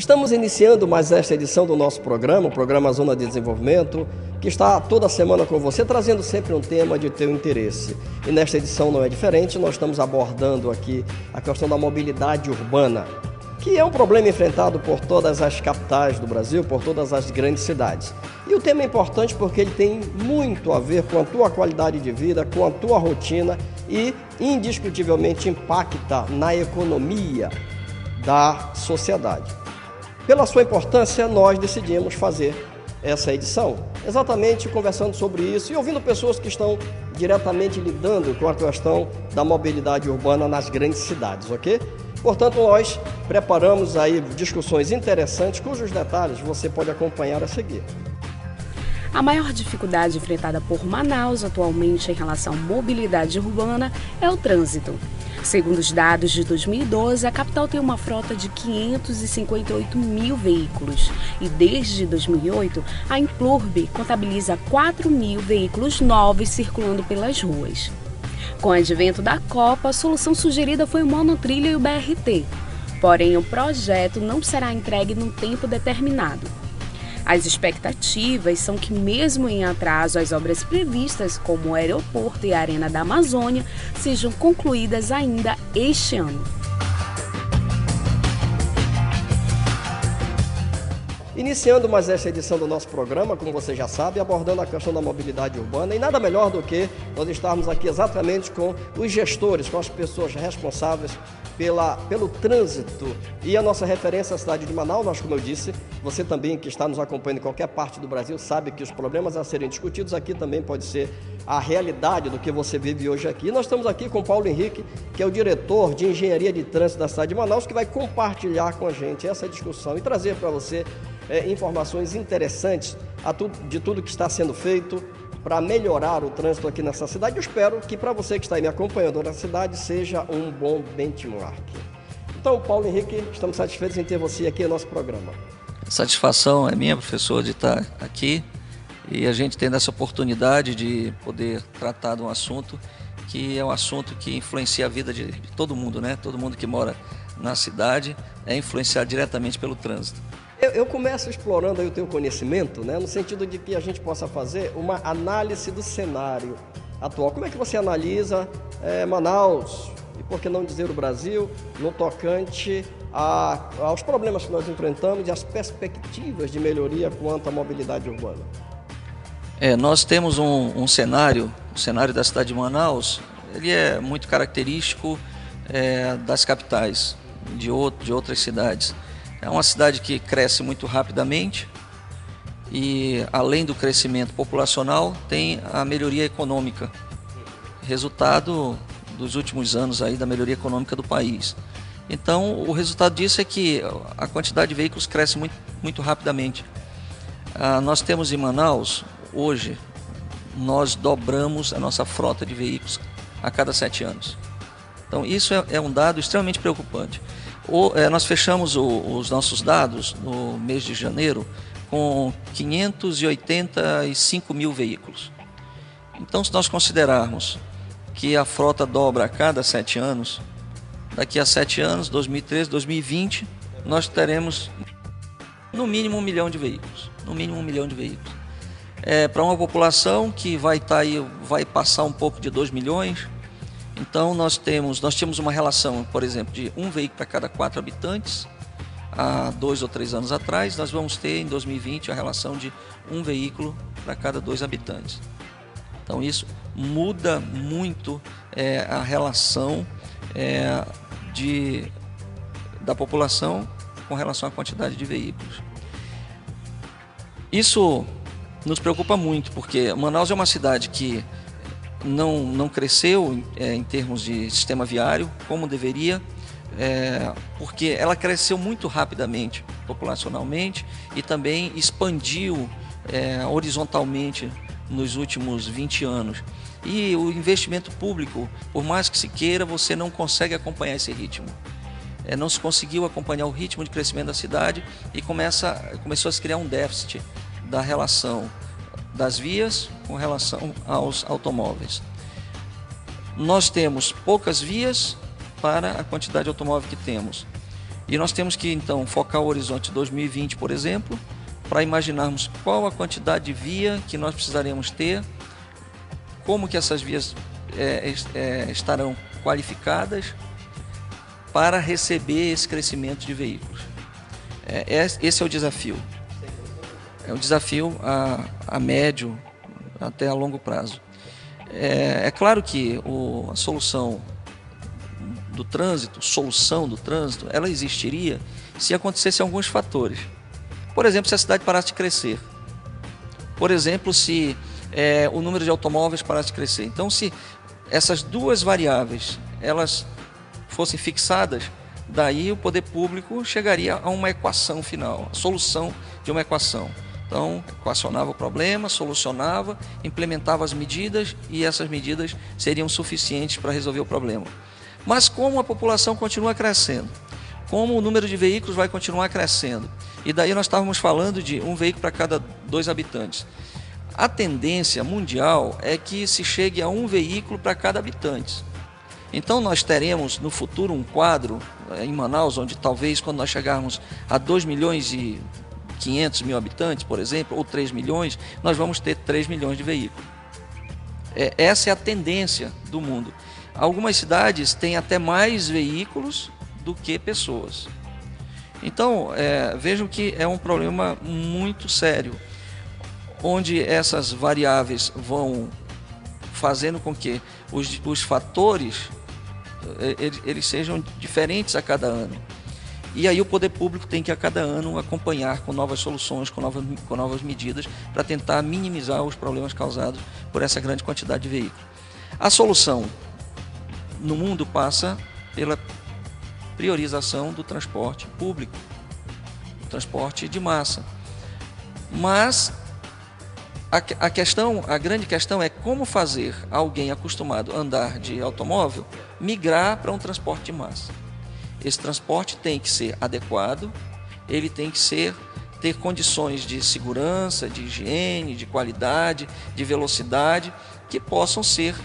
Estamos iniciando mais esta edição do nosso programa, o programa Zona de Desenvolvimento, que está toda semana com você, trazendo sempre um tema de teu interesse. E nesta edição não é diferente, nós estamos abordando aqui a questão da mobilidade urbana, que é um problema enfrentado por todas as capitais do Brasil, por todas as grandes cidades. E o tema é importante porque ele tem muito a ver com a tua qualidade de vida, com a tua rotina e indiscutivelmente impacta na economia da sociedade. Pela sua importância, nós decidimos fazer essa edição, exatamente conversando sobre isso e ouvindo pessoas que estão diretamente lidando com a questão da mobilidade urbana nas grandes cidades, ok? Portanto, nós preparamos aí discussões interessantes, cujos detalhes você pode acompanhar a seguir. A maior dificuldade enfrentada por Manaus atualmente em relação à mobilidade urbana é o trânsito. Segundo os dados de 2012, a capital tem uma frota de 558 mil veículos e desde 2008 a Implurb contabiliza 4 mil veículos novos circulando pelas ruas. Com o advento da Copa, a solução sugerida foi o monotrilho e o BRT, porém o projeto não será entregue num tempo determinado. As expectativas são que, mesmo em atraso, as obras previstas, como o aeroporto e a Arena da Amazônia, sejam concluídas ainda este ano. Iniciando mais esta edição do nosso programa, como você já sabe, abordando a questão da mobilidade urbana, e nada melhor do que nós estarmos aqui exatamente com os gestores, com as pessoas responsáveis pelo trânsito. E a nossa referência é a cidade de Manaus, mas como eu disse, você também que está nos acompanhando em qualquer parte do Brasil sabe que os problemas a serem discutidos aqui também pode ser a realidade do que você vive hoje aqui. E nós estamos aqui com o Paulo Henrique, que é o diretor de Engenharia de Trânsito da cidade de Manaus, que vai compartilhar com a gente essa discussão e trazer para você informações interessantes de tudo que está sendo feito para melhorar o trânsito aqui nessa cidade. Eu espero que para você que está aí me acompanhando na cidade seja um bom benchmark. Então, Paulo Henrique, estamos satisfeitos em ter você aqui no nosso programa. A satisfação é minha, professor, de estar aqui e a gente tendo essa oportunidade de poder tratar de um assunto que é um assunto que influencia a vida de todo mundo, né? Todo mundo que mora na cidade é influenciado diretamente pelo trânsito. Eu começo explorando aí o teu conhecimento, né, no sentido de que a gente possa fazer uma análise do cenário atual. Como é que você analisa Manaus, e por que não dizer o Brasil, no tocante aos problemas que nós enfrentamos e as perspectivas de melhoria quanto à mobilidade urbana? Nós temos um cenário, o cenário da cidade de Manaus, ele é muito característico das capitais, de outras cidades. É uma cidade que cresce muito rapidamente e, além do crescimento populacional, tem a melhoria econômica, resultado dos últimos anos aí da melhoria econômica do país. Então, o resultado disso é que a quantidade de veículos cresce muito, muito rapidamente. Nós temos em Manaus, hoje, nós dobramos a nossa frota de veículos a cada 7 anos. Então, isso é um dado extremamente preocupante. Nós fechamos os nossos dados no mês de janeiro com 585 mil veículos. Então, se nós considerarmos que a frota dobra a cada 7 anos, daqui a 7 anos, 2013, 2020, nós teremos no mínimo 1 milhão de veículos. No mínimo 1 milhão de veículos. Para uma população que vai passar um pouco de 2 milhões. Então nós tínhamos uma relação, por exemplo, de 1 veículo para cada 4 habitantes, há 2 ou 3 anos atrás. Nós vamos ter em 2020 a relação de 1 veículo para cada 2 habitantes. Então isso muda muito a relação da população com relação à quantidade de veículos. Isso nos preocupa muito, porque Manaus é uma cidade que não cresceu em termos de sistema viário como deveria, porque ela cresceu muito rapidamente populacionalmente e também expandiu horizontalmente nos últimos 20 anos. E o investimento público, por mais que se queira, você não consegue acompanhar esse ritmo. Não se conseguiu acompanhar o ritmo de crescimento da cidade e começou a se criar um déficit da relação das vias com relação aos automóveis. Nós temos poucas vias para a quantidade de automóvel que temos. E nós temos que, então, focar o horizonte 2020, por exemplo, para imaginarmos qual a quantidade de via que nós precisaremos ter, como que essas vias estarão qualificadas para receber esse crescimento de veículos. Esse é o desafio. É um desafio a médio até a longo prazo. É claro que a solução do trânsito, ela existiria se acontecessem alguns fatores. Por exemplo, se a cidade parasse de crescer. Por exemplo, se o número de automóveis parasse de crescer. Então, se essas duas variáveis elas fossem fixadas, daí o poder público chegaria a uma equação final, a solução de uma equação. Então, equacionava o problema, solucionava, implementava as medidas e essas medidas seriam suficientes para resolver o problema. Mas como a população continua crescendo, como o número de veículos vai continuar crescendo, e daí nós estávamos falando de um veículo para cada 2 habitantes. A tendência mundial é que se chegue a um veículo para cada habitante. Então nós teremos no futuro um quadro em Manaus, onde talvez quando nós chegarmos a 2.500.000 habitantes, por exemplo, ou 3 milhões, nós vamos ter 3 milhões de veículos. Essa é a tendência do mundo. Algumas cidades têm até mais veículos do que pessoas. Então, vejam que é um problema muito sério, onde essas variáveis vão fazendo com que os fatores eles sejam diferentes a cada ano. E aí o poder público tem que a cada ano acompanhar com novas soluções, com novas medidas para tentar minimizar os problemas causados por essa grande quantidade de veículos. A solução no mundo passa pela priorização do transporte público, do transporte de massa. Mas a grande questão é como fazer alguém acostumado a andar de automóvel migrar para um transporte de massa. Esse transporte tem que ser adequado, ele tem que ter condições de segurança, de higiene, de qualidade, de velocidade, que possam ser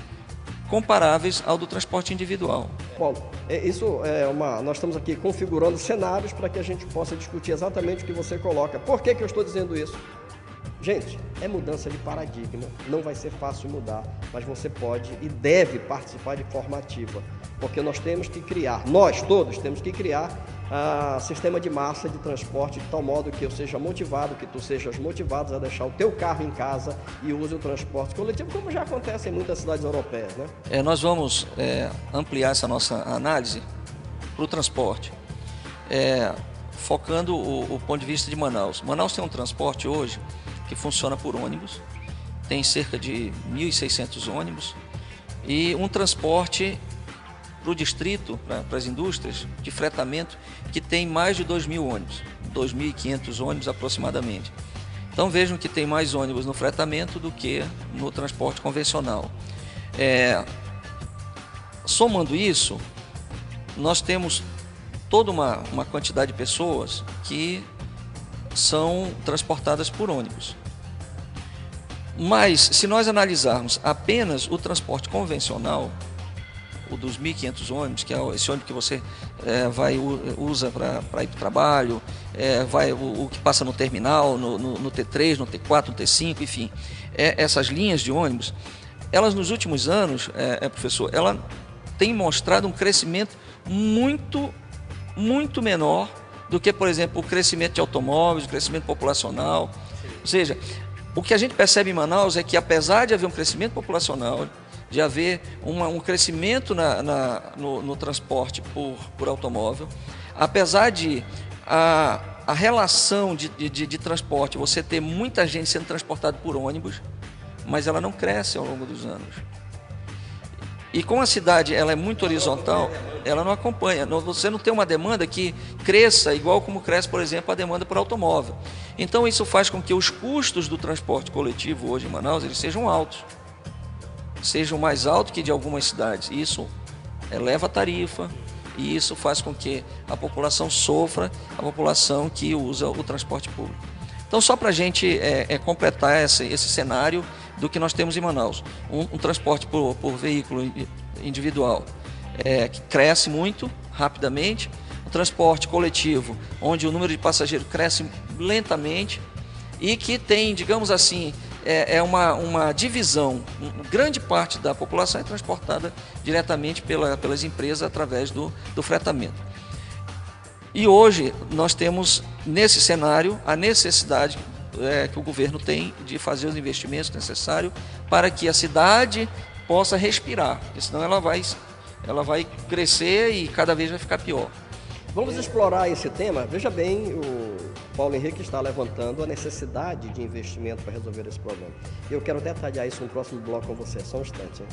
comparáveis ao do transporte individual. Paulo, nós estamos aqui configurando cenários para que a gente possa discutir exatamente o que você coloca. Por que eu estou dizendo isso? Gente, é mudança de paradigma, não vai ser fácil mudar, mas você pode e deve participar de forma ativa, porque nós todos temos que criar sistema de massa de transporte de tal modo que eu seja motivado, que tu sejas motivado a deixar o teu carro em casa e use o transporte coletivo, como já acontece em muitas cidades europeias, né? Nós vamos ampliar essa nossa análise para o transporte, focando o ponto de vista de Manaus. Manaus tem um transporte hoje que funciona por ônibus, tem cerca de 1.600 ônibus e um transporte para o distrito, para as indústrias de fretamento, que tem mais de 2.000 ônibus, 2.500 ônibus aproximadamente. Então vejam que tem mais ônibus no fretamento do que no transporte convencional. Somando isso, nós temos toda uma quantidade de pessoas que são transportadas por ônibus. Mas, se nós analisarmos apenas o transporte convencional, o dos 1.500 ônibus, que é esse ônibus que você usa para ir para o trabalho, o que passa no terminal, no T3, no T4, no T5, enfim, essas linhas de ônibus, elas nos últimos anos, professor, ela tem mostrado um crescimento muito, muito menor do que, por exemplo, o crescimento de automóveis, o crescimento populacional. Ou seja, o que a gente percebe em Manaus é que, apesar de haver um crescimento populacional, de haver um crescimento no transporte por automóvel, apesar de a relação de transporte, você ter muita gente sendo transportada por ônibus, mas ela não cresce ao longo dos anos. E como a cidade ela é muito horizontal, ela não acompanha. Você não tem uma demanda que cresça igual como cresce, por exemplo, a demanda por automóvel. Então isso faz com que os custos do transporte coletivo hoje em Manaus eles sejam altos. Sejam mais altos que de algumas cidades. Isso eleva a tarifa e isso faz com que a população sofra, a população que usa o transporte público. Então, só para a gente completar esse cenário do que nós temos em Manaus. Um transporte por veículo individual que cresce muito rapidamente, o transporte coletivo, onde o número de passageiros cresce lentamente e que tem, digamos assim, uma divisão, grande parte da população é transportada diretamente pelas empresas através do fretamento. E hoje nós temos, nesse cenário, a necessidade que o governo tem de fazer os investimentos necessários para que a cidade possa respirar, porque senão ela vai crescer e cada vez vai ficar pior. Vamos explorar esse tema. Veja bem, o Paulo Henrique está levantando a necessidade de investimento para resolver esse problema. Eu quero detalhar isso no próximo bloco com você, só um instante. Hein?